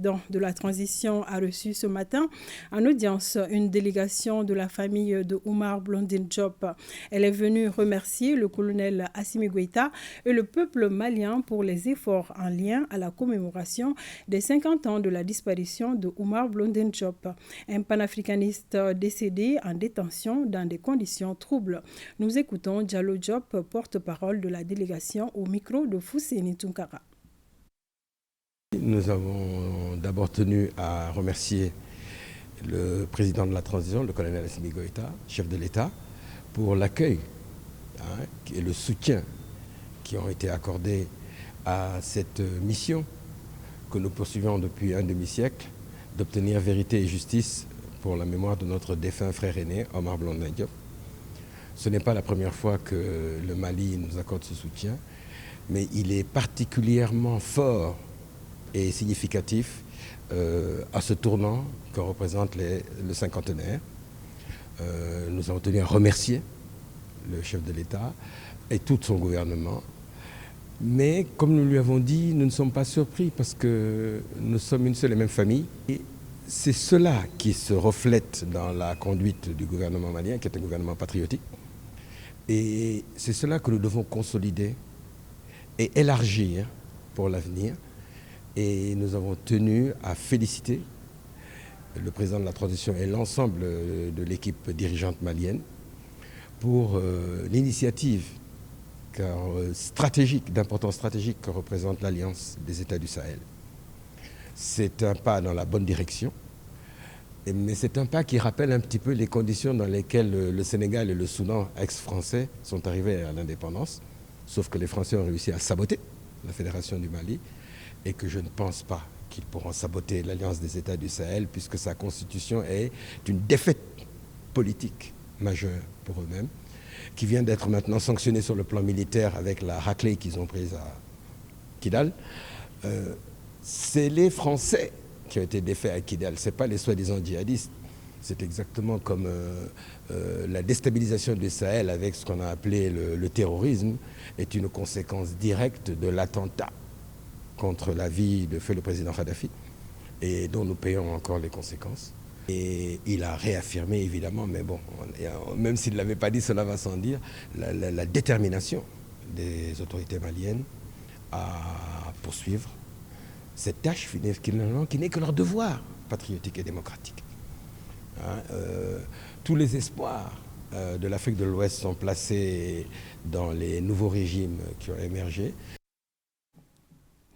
De la transition a reçu ce matin en audience une délégation de la famille de Oumar Blondin Diop. Elle est venue remercier le colonel Assimi Goïta et le peuple malien pour les efforts en lien à la commémoration des 50 ans de la disparition de Oumar Blondin Diop, un panafricaniste décédé en détention dans des conditions troubles. Nous écoutons Diallo Diop, porte-parole de la délégation, au micro de Fousseni Tunkara. Nous avons d'abord tenu à remercier le président de la transition, le colonel Assimi Goïta, chef de l'État, pour l'accueil et le soutien qui ont été accordés à cette mission que nous poursuivons depuis un demi-siècle, d'obtenir vérité et justice pour la mémoire de notre défunt frère aîné, Omar Blondin Diop. Ce n'est pas la première fois que le Mali nous accorde ce soutien, mais il est particulièrement fort et significatif à ce tournant que représente le cinquantenaire. Nous avons tenu à remercier le chef de l'État et tout son gouvernement. Mais comme nous lui avons dit, nous ne sommes pas surpris parce que nous sommes une seule et même famille. Et c'est cela qui se reflète dans la conduite du gouvernement malien, qui est un gouvernement patriotique. Et c'est cela que nous devons consolider et élargir pour l'avenir. Et nous avons tenu à féliciter le président de la transition et l'ensemble de l'équipe dirigeante malienne pour l'initiative stratégique, d'importance stratégique que représente l'Alliance des États du Sahel. C'est un pas dans la bonne direction, mais c'est un pas qui rappelle un petit peu les conditions dans lesquelles le Sénégal et le Soudan, ex-français, sont arrivés à l'indépendance, sauf que les Français ont réussi à saboter la Fédération du Mali, et que je ne pense pas qu'ils pourront saboter l'Alliance des États du Sahel, puisque sa constitution est une défaite politique majeure pour eux-mêmes, qui vient d'être maintenant sanctionnée sur le plan militaire avec la raclée qu'ils ont prise à Kidal. C'est les Français qui ont été défaits à Kidal, ce n'est pas les soi-disant djihadistes. C'est exactement comme la déstabilisation du Sahel avec ce qu'on a appelé le terrorisme est une conséquence directe de l'attentat contre la vie de feu le président Kadhafi, et dont nous payons encore les conséquences. Et il a réaffirmé, évidemment, mais bon, même s'il ne l'avait pas dit, cela va sans dire, la détermination des autorités maliennes à poursuivre cette tâche qui n'est que leur devoir patriotique et démocratique. Tous les espoirs de l'Afrique de l'Ouest sont placés dans les nouveaux régimes qui ont émergé.